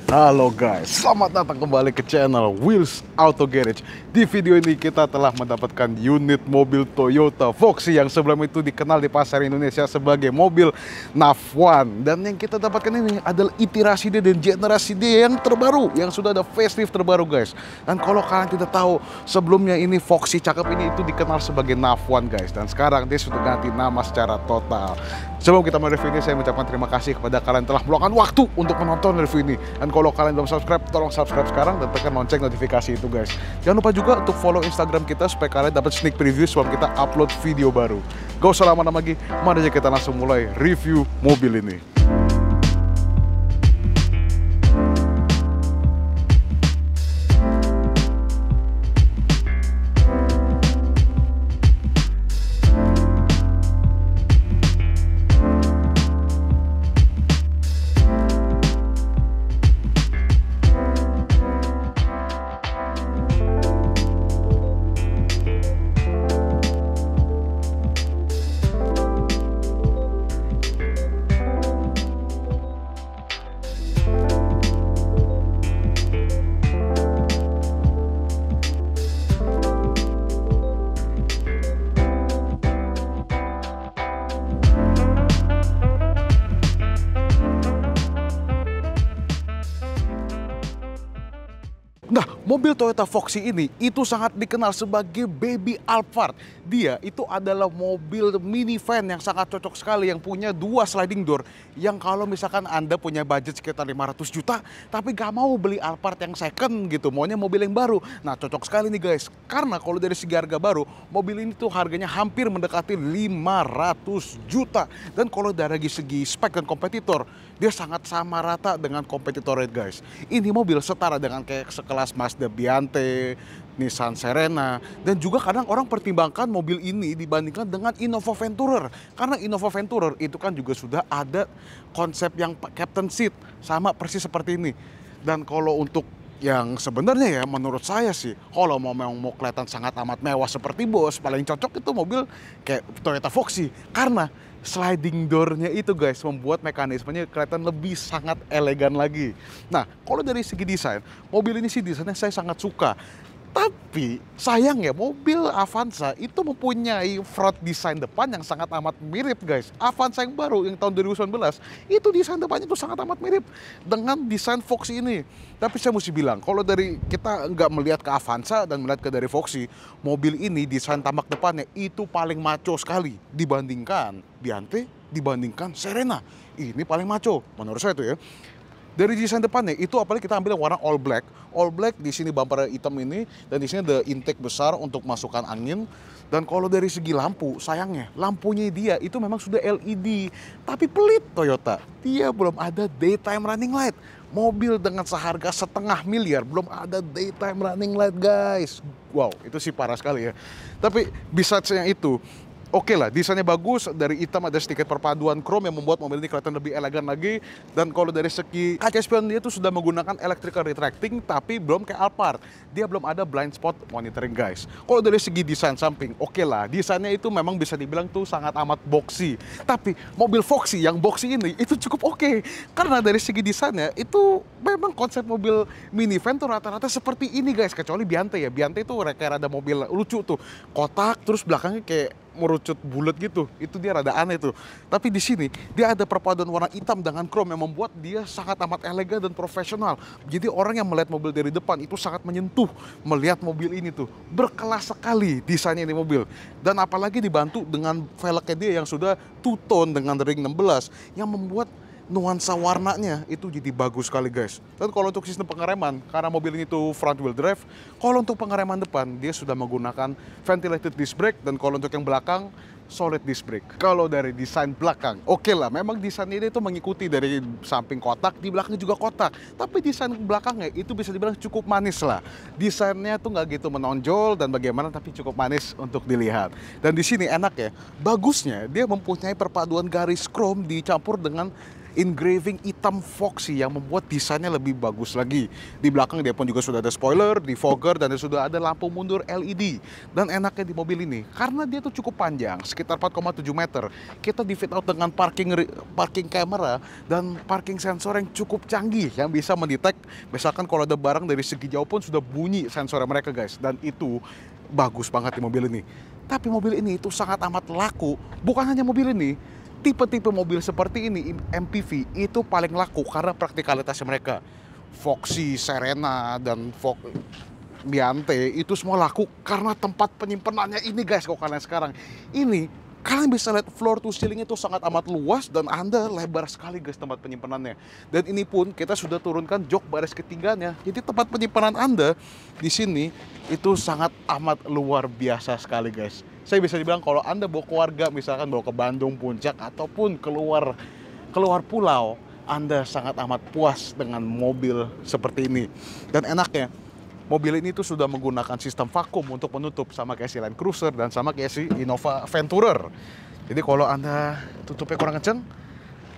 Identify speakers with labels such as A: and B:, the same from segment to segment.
A: Halo guys, selamat datang kembali ke channel Wheels Auto Garage. Di video ini kita telah mendapatkan unit mobil Toyota Foxy yang sebelum itu dikenal di pasar Indonesia sebagai mobil NAV1. Dan yang kita dapatkan ini adalah iterasi D dan generasi D yang terbaru, yang sudah ada facelift terbaru guys. Dan kalau kalian tidak tahu, sebelumnya ini Foxy cakep ini itu dikenal sebagai NAV1 guys. Dan sekarang dia sudah ganti nama secara total. Sebelum kita mereview ini, saya mengucapkan terima kasih kepada kalian telah meluangkan waktu untuk menonton review ini. Dan kalau kalian belum subscribe, tolong subscribe sekarang dan tekan lonceng notifikasi itu guys. Jangan lupa juga untuk follow Instagram kita supaya kalian dapat sneak preview sebelum kita upload video baru. Gak usah lama-lama lagi, mari aja kita langsung mulai review mobil ini. Nah, mobil Toyota Foxy ini itu sangat dikenal sebagai baby Alphard. Dia itu adalah mobil minivan yang sangat cocok sekali, yang punya dua sliding door. Yang kalau misalkan Anda punya budget sekitar 500 juta, tapi gak mau beli Alphard yang second gitu, maunya mobil yang baru. Nah, cocok sekali nih guys, karena kalau dari segi harga baru, mobil ini tuh harganya hampir mendekati 500 juta. Dan kalau dari segi spek dan kompetitor, dia sangat sama rata dengan kompetitornya guys. Ini mobil setara dengan kayak sekelas Mazda Biante, Nissan Serena, dan juga kadang orang pertimbangkan mobil ini dibandingkan dengan Innova Venturer. Karena Innova Venturer itu kan juga sudah ada konsep yang captain seat, sama persis seperti ini. Dan kalau untuk yang sebenarnya ya menurut saya sih, kalau mau kelihatan sangat amat mewah seperti bos, paling cocok itu mobil kayak Toyota Foxy. Karena sliding door-nya itu guys membuat mekanismenya kelihatan lebih sangat elegan lagi. Nah, kalau dari segi desain, mobil ini sih desainnya saya sangat suka. Tapi sayang ya, mobil Avanza itu mempunyai front design depan yang sangat amat mirip guys. Avanza yang baru yang tahun 2019 itu desain depannya itu sangat amat mirip dengan desain Foxy ini. Tapi saya mesti bilang, kalau dari kita nggak melihat ke Avanza dan melihat ke dari Foxy, mobil ini desain tamak depannya itu paling maco sekali dibandingkan Biante, dibandingkan Serena. Ini paling maco menurut saya itu ya. Dari desain depannya itu apalagi kita ambil yang warna all black. All black di sini bumper hitam ini, dan di sini ada intake besar untuk masukkan angin. Dan kalau dari segi lampu, sayangnya lampunya dia itu memang sudah LED. Tapi pelit Toyota, dia belum ada daytime running light. Mobil dengan seharga 500 miliar belum ada daytime running light guys. Wow, itu sih parah sekali ya. Tapi besides yang itu, oke lah, desainnya bagus. Dari hitam ada sedikit perpaduan chrome yang membuat mobil ini kelihatan lebih elegan lagi. Dan kalau dari segi kaca spion, dia tuh sudah menggunakan electrical retracting, tapi belum kayak Alphard. Dia belum ada blind spot monitoring guys. Kalau dari segi desain samping, oke lah, desainnya itu memang bisa dibilang tuh sangat amat boxy. Tapi mobil Foxy yang boxy ini itu cukup oke. Karena dari segi desainnya itu memang konsep mobil minivan tuh rata-rata seperti ini guys. Kecuali Biante ya, Biante itu kayak ada mobil lucu tuh, kotak terus belakangnya kayak merucut bulat gitu, itu dia rada aneh tuh. Tapi di sini dia ada perpaduan warna hitam dengan chrome yang membuat dia sangat amat elegan dan profesional. Jadi orang yang melihat mobil dari depan itu sangat menyentuh melihat mobil ini tuh. Berkelas sekali desainnya ini mobil. Dan apalagi dibantu dengan velgnya dia yang sudah two tone dengan ring 16 yang membuat nuansa warnanya itu jadi bagus sekali guys. Dan kalau untuk sistem pengereman, karena mobil ini tuh front wheel drive, kalau untuk pengereman depan dia sudah menggunakan ventilated disc brake, dan kalau untuk yang belakang solid disc brake. Kalau dari desain belakang, oke lah, memang desain ini tuh mengikuti dari samping kotak, di belakang juga kotak. Tapi desain belakangnya itu bisa dibilang cukup manis lah. Desainnya tuh nggak gitu menonjol dan bagaimana, tapi cukup manis untuk dilihat. Dan di sini enak ya, bagusnya dia mempunyai perpaduan garis chrome dicampur dengan engraving hitam Foxy yang membuat desainnya lebih bagus lagi. Di belakang dia pun juga sudah ada spoiler, defogger, dan sudah ada lampu mundur LED. Dan enaknya di mobil ini, karena dia tuh cukup panjang, sekitar 4,7 meter, kita di fit out dengan parking camera dan parking sensor yang cukup canggih yang bisa mendetek misalkan kalau ada barang dari segi jauh pun sudah bunyi sensornya mereka guys. Dan itu bagus banget di mobil ini. Tapi mobil ini itu sangat amat laku. Bukan hanya mobil ini, tipe-tipe mobil seperti ini MPV itu paling laku karena praktikalitasnya mereka. Foxy, Serena, dan Biante itu semua laku karena tempat penyimpanannya ini guys. Kalau kalian sekarang ini, kalian bisa lihat floor to ceiling itu sangat amat luas dan Anda lebar sekali guys tempat penyimpanannya. Dan ini pun kita sudah turunkan jok baris ketiganya. Jadi tempat penyimpanan Anda di sini itu sangat amat luar biasa sekali guys. Saya bisa dibilang kalau Anda bawa keluarga misalkan bawa ke Bandung, Puncak ataupun keluar pulau, Anda sangat amat puas dengan mobil seperti ini. Dan enaknya mobil ini tuh sudah menggunakan sistem vakum untuk menutup sama kayak si Land Cruiser dan sama kayak si Innova Venturer. Jadi kalau Anda tutupnya kurang kenceng,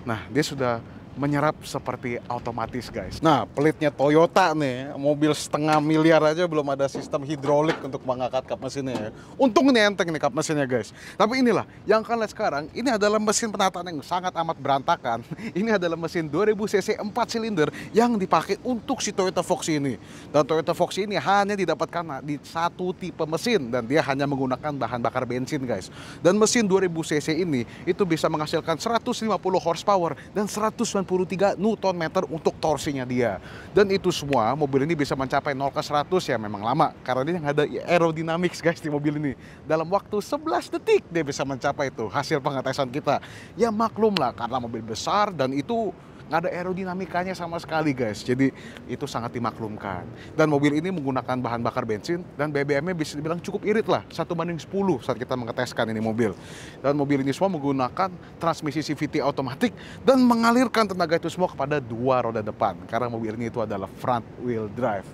A: nah dia sudah menyerap seperti otomatis guys. Nah pelitnya Toyota nih, mobil setengah miliar aja belum ada sistem hidrolik untuk mengangkat kap mesinnya ya. Untung ini enteng nih kap mesinnya guys. Tapi inilah yang kalian lihat sekarang, ini adalah mesin penataan yang sangat amat berantakan. Ini adalah mesin 2000 cc 4 silinder yang dipakai untuk si Toyota Foxy ini. Dan Toyota Foxy ini hanya didapatkan di satu tipe mesin dan dia hanya menggunakan bahan bakar bensin guys. Dan mesin 2000 cc ini itu bisa menghasilkan 150 horsepower dan 193 Nm untuk torsinya dia. Dan itu semua mobil ini bisa mencapai 0 ke 100 ya memang lama karena dia ada aerodynamics guys di mobil ini. Dalam waktu 11 detik dia bisa mencapai itu hasil pengetesan kita. Ya maklum lah karena mobil besar dan itu nggak ada aerodinamikanya sama sekali guys. Jadi itu sangat dimaklumkan. Dan mobil ini menggunakan bahan bakar bensin dan BBM-nya bisa dibilang cukup irit lah, 1:10 saat kita mengeteskan ini mobil. Dan mobil ini semua menggunakan transmisi CVT otomatis dan mengalirkan tenaga itu semua kepada dua roda depan karena mobil ini itu adalah front wheel drive.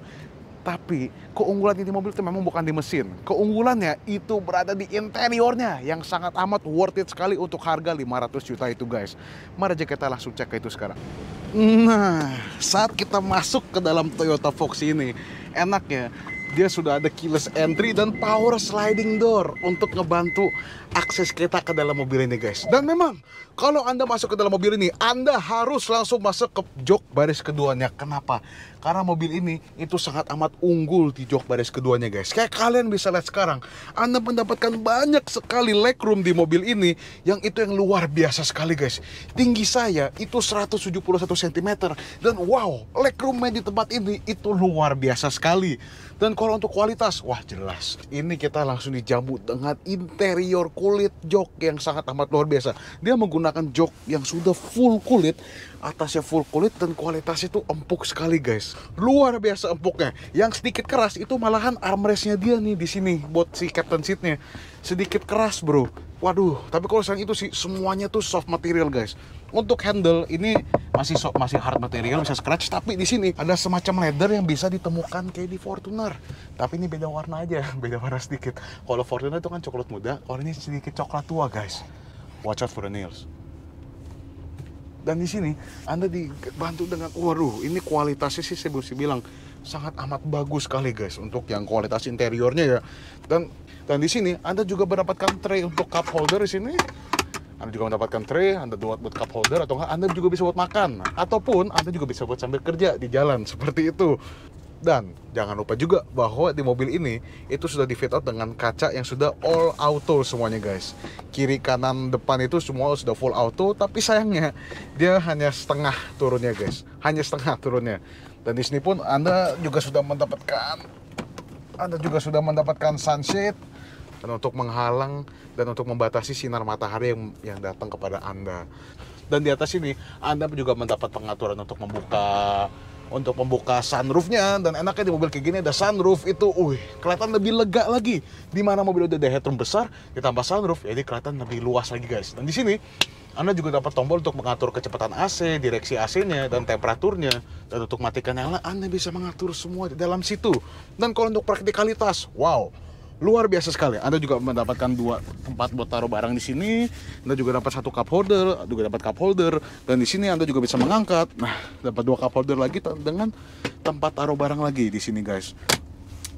A: Tapi keunggulan ini mobil itu memang bukan di mesin. Keunggulannya itu berada di interiornya yang sangat amat worth it sekali untuk harga 500 juta itu guys. Mari aja kita langsung cek ke itu sekarang. Nah, saat kita masuk ke dalam Toyota Foxy ini, enaknya dia sudah ada keyless entry dan power sliding door untuk ngebantu akses kita ke dalam mobil ini guys. Dan memang kalau Anda masuk ke dalam mobil ini, Anda harus langsung masuk ke jok baris keduanya. Kenapa? Karena mobil ini itu sangat amat unggul di jok baris keduanya guys. Kayak kalian bisa lihat sekarang, Anda mendapatkan banyak sekali legroom di mobil ini yang itu yang luar biasa sekali guys. Tinggi saya itu 171 cm dan wow, legroomnya di tempat ini itu luar biasa sekali. Dan kalau untuk kualitas, wah jelas. Ini kita langsung dijamu dengan interior kulit jok yang sangat amat luar biasa. Dia menggunakan jok yang sudah full kulit, atasnya full kulit dan kualitasnya itu empuk sekali guys. Luar biasa empuknya. Yang sedikit keras itu malahan armrestnya dia nih di sini buat si captain seatnya. Sedikit keras bro. Waduh, tapi kalau selain itu sih semuanya tuh soft material guys. Untuk handle ini masih hard material, bisa scratch, tapi di sini ada semacam leather yang bisa ditemukan kayak di Fortuner. Tapi ini beda warna aja, beda warna sedikit. Kalau Fortuner itu kan coklat muda, kalau ini sedikit coklat tua guys. Watch out for the nails. Dan di sini Anda dibantu dengan, waduh, ini kualitasnya sih saya bisa bilang sangat amat bagus sekali guys untuk yang kualitas interiornya ya. Dan di sini Anda juga mendapatkan tray untuk cup holder di sini. Anda juga mendapatkan tray, Anda buat cup holder atau enggak Anda juga bisa buat makan ataupun Anda juga bisa buat sambil kerja di jalan seperti itu. Dan jangan lupa juga bahwa di mobil ini itu sudah di fit out dengan kaca yang sudah all auto semuanya guys. Kiri kanan depan itu semua sudah full auto, tapi sayangnya dia hanya setengah turunnya guys. Hanya setengah turunnya. Dan di sini pun Anda juga sudah mendapatkan sunshade dan untuk menghalang dan untuk membatasi sinar matahari yang datang kepada Anda. Dan di atas ini Anda juga mendapat pengaturan untuk membuka sunroofnya. Dan enaknya di mobil kayak gini ada sunroof itu, kelihatan lebih lega lagi. Dimana mobil udah ada headroom besar, ditambah sunroof, jadi kelihatan lebih luas lagi guys. Dan di sini Anda juga dapat tombol untuk mengatur kecepatan AC, direksi AC-nya, dan temperaturnya. Dan untuk matikan nyala, Anda bisa mengatur semua di dalam situ. Dan kalau untuk praktikalitas, wow, luar biasa sekali. Anda juga mendapatkan 2 tempat buat taruh barang di sini. Anda juga dapat 1 cup holder, juga dapat cup holder, dan di sini Anda juga bisa mengangkat. Nah, dapat 2 cup holder lagi dengan tempat taruh barang lagi di sini, guys.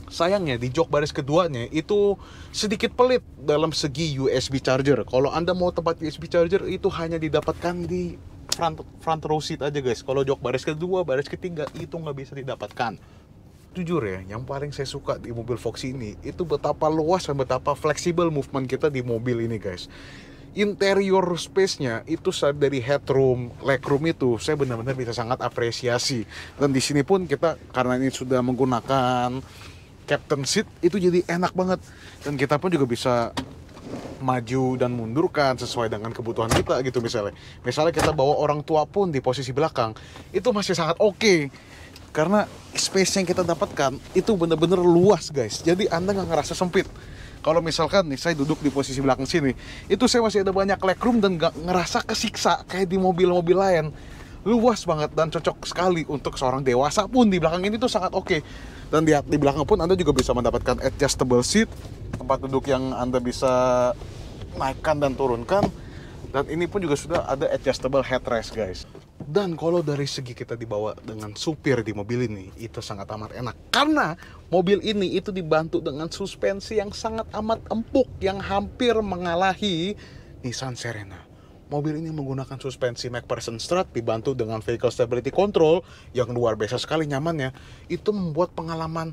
A: Sayangnya di jok baris keduanya itu sedikit pelit dalam segi USB charger. Kalau Anda mau tempat USB charger itu hanya didapatkan di front row seat aja, guys. Kalau jok baris kedua, baris ketiga itu nggak bisa didapatkan. Jujur ya, yang paling saya suka di mobil Foxy ini itu betapa luas dan betapa fleksibel movement kita di mobil ini, guys. Interior space-nya itu dari headroom, legroom itu saya benar-benar bisa sangat apresiasi. Dan di sini pun kita karena ini sudah menggunakan captain seat itu jadi enak banget. Dan kita pun juga bisa maju dan mundurkan sesuai dengan kebutuhan kita gitu misalnya. Misalnya kita bawa orang tua pun di posisi belakang, itu masih sangat oke. Karena space yang kita dapatkan itu benar-benar luas, guys. Jadi Anda nggak ngerasa sempit. Kalau misalkan nih saya duduk di posisi belakang sini, itu saya masih ada banyak legroom dan nggak ngerasa kesiksa kayak di mobil-mobil lain. Luas banget dan cocok sekali untuk seorang dewasa pun di belakang ini tuh sangat oke. Dan di belakang pun Anda juga bisa mendapatkan adjustable seat, tempat duduk yang Anda bisa naikkan dan turunkan. Dan ini pun juga sudah ada adjustable headrest, guys. Dan kalau dari segi kita dibawa dengan supir di mobil ini, itu sangat amat enak. Karena mobil ini itu dibantu dengan suspensi yang sangat amat empuk, yang hampir mengalahi Nissan Serena. Mobil ini menggunakan suspensi MacPherson strut dibantu dengan vehicle stability control yang luar biasa sekali nyamannya. Itu membuat pengalaman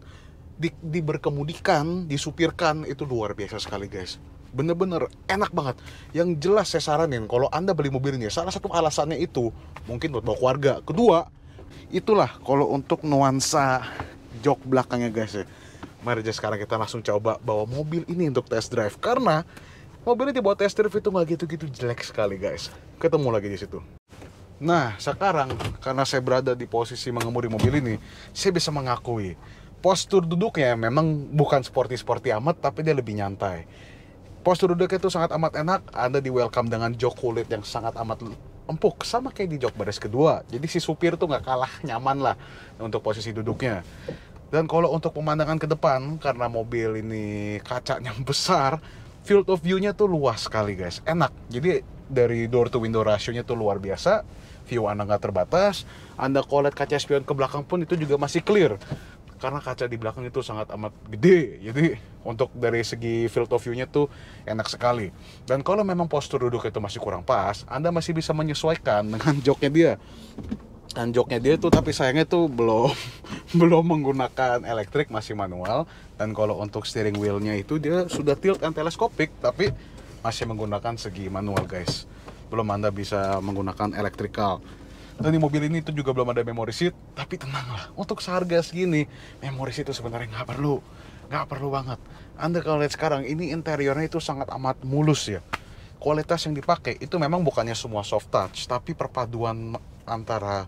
A: berkemudikan, disupirkan itu luar biasa sekali, guys. Bener-bener enak banget. Yang jelas saya saranin kalau Anda beli mobil ini, salah satu alasannya itu mungkin buat bawa keluarga. Kedua, itulah kalau untuk nuansa jok belakangnya, guys ya. Mari aja sekarang kita langsung coba bawa mobil ini untuk test drive. Karena mobil ini dibawa test drive itu nggak gitu-gitu jelek sekali, guys. Ketemu lagi di situ. Nah, sekarang karena saya berada di posisi mengemudi mobil ini, saya bisa mengakui postur duduknya memang bukan sporty-sporty amat, tapi dia lebih nyantai. Postur duduknya itu sangat amat enak. Anda di welcome dengan jok kulit yang sangat amat empuk, sama kayak di jok baris kedua. Jadi si supir tuh nggak kalah nyaman lah untuk posisi duduknya. Dan kalau untuk pemandangan ke depan, karena mobil ini kacanya besar, field of view-nya tuh luas sekali, guys. Enak. Jadi dari door to window ratio-nya tuh luar biasa. View Anda nggak terbatas. Anda kalau lihat kaca spion ke belakang pun itu juga masih clear. Karena kaca di belakang itu sangat amat gede. Jadi untuk dari segi field of view-nya tuh enak sekali. Dan kalau memang postur duduk itu masih kurang pas, Anda masih bisa menyesuaikan dengan joknya dia. Dan joknya dia tuh tapi sayangnya tuh belum menggunakan elektrik, masih manual. Dan kalau untuk steering wheel-nya itu dia sudah tilt and telescopic, tapi masih menggunakan segi manual, guys. Belum Anda bisa menggunakan electrical. Dan di mobil ini itu juga belum ada memory seat, tapi tenanglah, untuk seharga segini memory seat itu sebenarnya nggak perlu banget. Anda kalau lihat sekarang ini interiornya itu sangat amat mulus ya. Kualitas yang dipakai itu memang bukannya semua soft touch, tapi perpaduan antara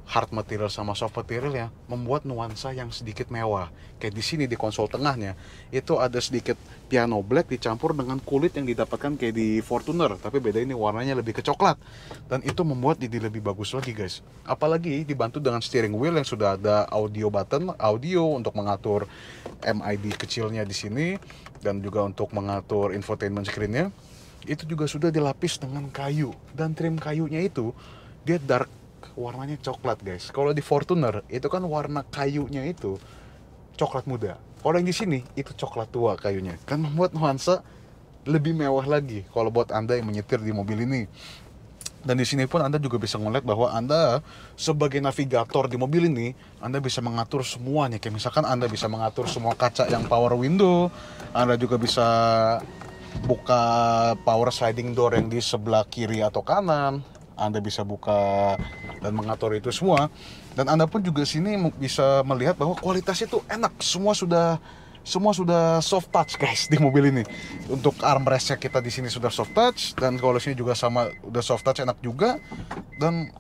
A: hard material sama soft material ya membuat nuansa yang sedikit mewah. Kayak di sini di konsol tengahnya itu ada sedikit piano black dicampur dengan kulit yang didapatkan kayak di Fortuner, tapi beda ini warnanya lebih ke coklat. Dan itu membuat jadi lebih bagus lagi, guys. Apalagi dibantu dengan steering wheel yang sudah ada audio button, audio untuk mengatur MID kecilnya di sini dan juga untuk mengatur infotainment screen-nya. Itu juga sudah dilapis dengan kayu dan trim kayunya itu dia dark, warnanya coklat, guys. Kalau di Fortuner itu kan warna kayunya itu coklat muda. Kalau yang di sini itu coklat tua kayunya. Kan membuat nuansa lebih mewah lagi kalau buat Anda yang menyetir di mobil ini. Dan di sini pun Anda juga bisa ngeliat bahwa Anda sebagai navigator di mobil ini, Anda bisa mengatur semuanya. Kayak misalkan Anda bisa mengatur semua kaca yang power window, Anda juga bisa buka power sliding door yang di sebelah kiri atau kanan. Anda bisa buka dan mengatur itu semua. Dan Anda pun juga sini bisa melihat bahwa kualitasnya itu enak. Semua sudah soft touch, guys, di mobil ini. Untuk armrestnya kita di sini sudah soft touch, dan kalau sini juga sama udah soft touch, enak juga. Dan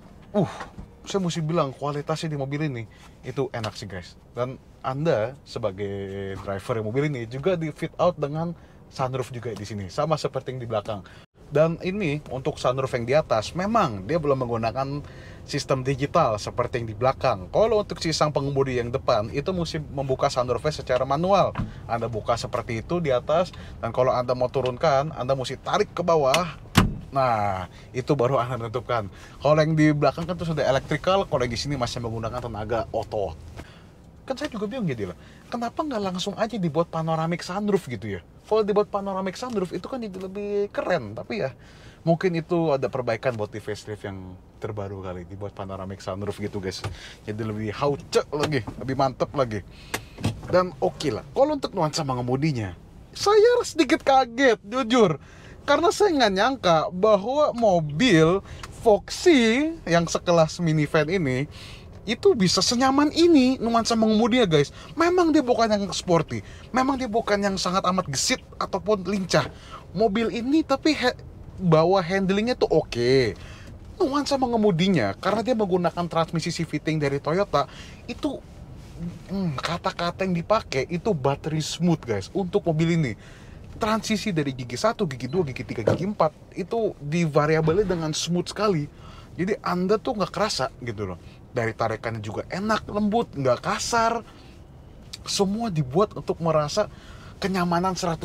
A: saya mesti bilang kualitasnya di mobil ini itu enak sih, guys. Dan Anda sebagai driver mobil ini juga di fit out dengan sunroof juga di sini, sama seperti yang di belakang. Dan ini untuk sunroof yang di atas, memang dia belum menggunakan sistem digital seperti yang di belakang. Kalau untuk si sang pengemudi yang depan, itu mesti membuka sunroofnya secara manual. Anda buka seperti itu di atas, dan kalau Anda mau turunkan, Anda mesti tarik ke bawah. Nah, itu baru Anda tentukan. Kalau yang di belakang kan itu sudah electrical, kalau yang di sini masih menggunakan tenaga otot. Kan saya juga bingung gitu lah, kenapa nggak langsung aja dibuat panoramic sunroof gitu ya? Kalau dibuat panoramic sunroof itu kan jadi lebih keren, tapi ya mungkin itu ada perbaikan buat di facelift yang terbaru kali, dibuat panoramic sunroof gitu guys. Jadi lebih hauce lagi, lebih mantep lagi. Dan oke lah, kalau untuk nuansa mengemudinya, saya sedikit kaget jujur. Karena saya nggak nyangka bahwa mobil Foxy yang sekelas minivan ini itu bisa senyaman ini nuansa mengemudinya guys. Memang dia bukan yang sporty, memang dia bukan yang sangat amat gesit ataupun lincah mobil ini, tapi bawa handlingnya tuh oke. Nuansa mengemudinya karena dia menggunakan transmisi CVT dari Toyota itu, kata-kata yang dipakai itu battery smooth guys untuk mobil ini. Transisi dari gigi 1, gigi 2, gigi 3, gigi 4 itu divariabelnya dengan smooth sekali. Jadi Anda tuh nggak kerasa gitu loh. Dari tarikannya juga enak, lembut, nggak kasar. Semua dibuat untuk merasa kenyamanan 100%,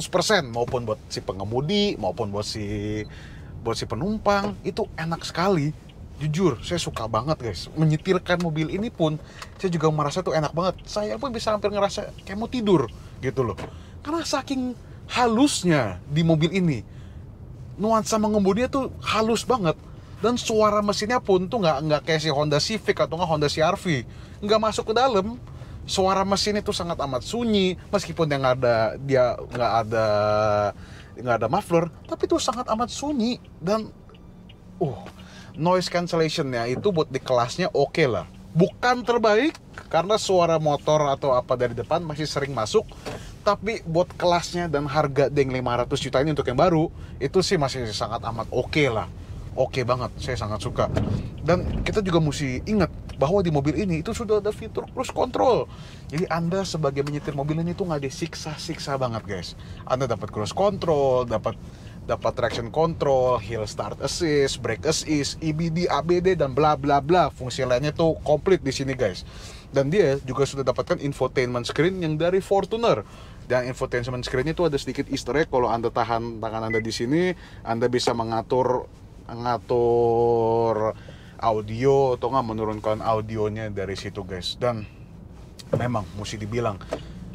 A: maupun buat si pengemudi, maupun buat si penumpang. Itu enak sekali. Jujur, saya suka banget guys. Menyetirkan mobil ini pun, saya juga merasa tuh enak banget. Saya pun bisa hampir ngerasa kayak mau tidur gitu loh. Karena saking halusnya di mobil ini. Nuansa mengemudinya tuh halus banget. Dan suara mesinnya pun tuh nggak kayak si Honda Civic atau nggak Honda CR-V, nggak masuk ke dalam. Suara mesin itu sangat amat sunyi, meskipun yang dia nggak ada muffler, tapi itu sangat amat sunyi. Dan noise cancellationnya itu buat di kelasnya oke lah. Bukan terbaik karena suara motor atau apa dari depan masih sering masuk, tapi buat kelasnya dan harga Deng 500 juta ini untuk yang baru, itu sih masih sangat amat oke lah. Oke banget, saya sangat suka. Dan kita juga mesti ingat bahwa di mobil ini itu sudah ada fitur cruise control. Jadi Anda sebagai menyetir mobil ini tuh nggak disiksa-siksa banget guys. Anda dapat cruise control, dapat traction control, hill start assist, brake assist, EBD, ABD, dan bla bla bla. Fungsi lainnya tuh komplit di sini guys. Dan dia juga sudah dapatkan infotainment screen yang dari Fortuner. Dan infotainment screen itu ada sedikit easter egg. Kalau Anda tahan tangan Anda di sini, Anda bisa mengatur audio atau nggak menurunkan audionya dari situ guys. Dan memang mesti dibilang,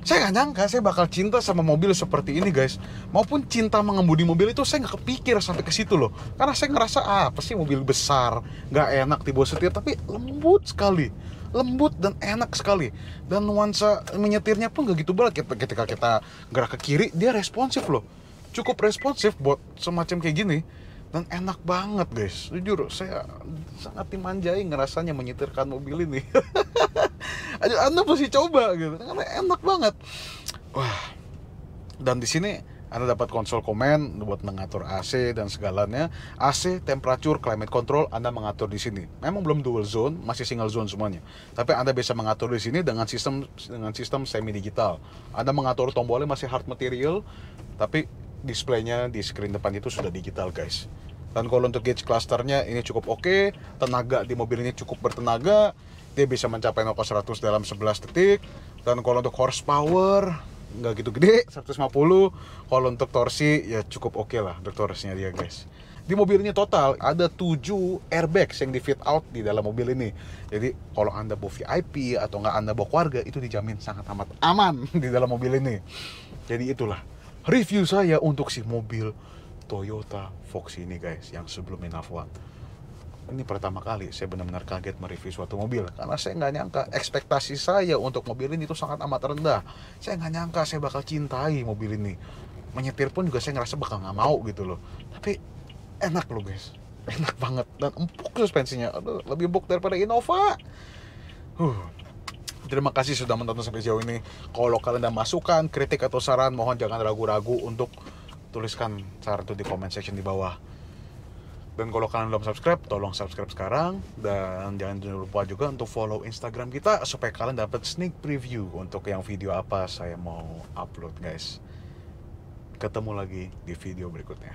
A: saya nggak nyangka saya bakal cinta sama mobil seperti ini guys. Maupun cinta mengemudi mobil itu saya nggak kepikir sampai ke situ loh. Karena saya ngerasa apa sih mobil besar, nggak enak dibawa setir, tapi lembut sekali, lembut dan enak sekali. Dan nuansa menyetirnya pun nggak gitu berat. Ketika kita gerak ke kiri, dia responsif loh, cukup responsif buat semacam kayak gini. Dan enak banget guys, jujur saya sangat dimanjai ngerasanya menyetirkan mobil ini. Anda pasti coba gitu, karena enak banget. Wah. Dan di sini Anda dapat konsol command buat mengatur AC dan segalanya. AC, temperature, climate control Anda mengatur di sini. Memang belum dual zone, masih single zone semuanya. Tapi Anda bisa mengatur di sini dengan sistem semi digital. Anda mengatur tombolnya masih hard material, tapi displaynya di screen depan itu sudah digital guys. Dan kalau untuk gauge clusternya ini cukup oke. Tenaga di mobil ini cukup bertenaga, dia bisa mencapai 0-100 dalam 11 detik. Dan kalau untuk horsepower nggak gitu gede, 150. Kalau untuk torsi ya cukup oke lah untuk torsinya dia guys. Di mobil ini total ada 7 airbags yang di fit out di dalam mobil ini. Jadi kalau Anda bawa VIP atau nggak Anda bawa keluarga, itu dijamin sangat amat aman di dalam mobil ini. Jadi itulah review saya untuk si mobil Toyota Foxy ini guys, yang sebelumnya Navwan. Ini pertama kali saya benar-benar kaget mereview suatu mobil, karena saya nggak nyangka ekspektasi saya untuk mobil ini itu sangat amat rendah. Saya nggak nyangka saya bakal cintai mobil ini. Menyetir pun juga saya ngerasa bakal nggak mau gitu loh. Tapi enak loh guys, enak banget. Dan empuk suspensinya, aduh, lebih empuk daripada Innova. Terima kasih sudah menonton sampai jauh ini. Kalau kalian ada masukan, kritik atau saran, mohon jangan ragu-ragu untuk tuliskan saran itu di comment section di bawah. Dan kalau kalian belum subscribe, tolong subscribe sekarang. Dan jangan lupa juga untuk follow Instagram kita supaya kalian dapat sneak preview untuk yang video apa saya mau upload guys. Ketemu lagi di video berikutnya.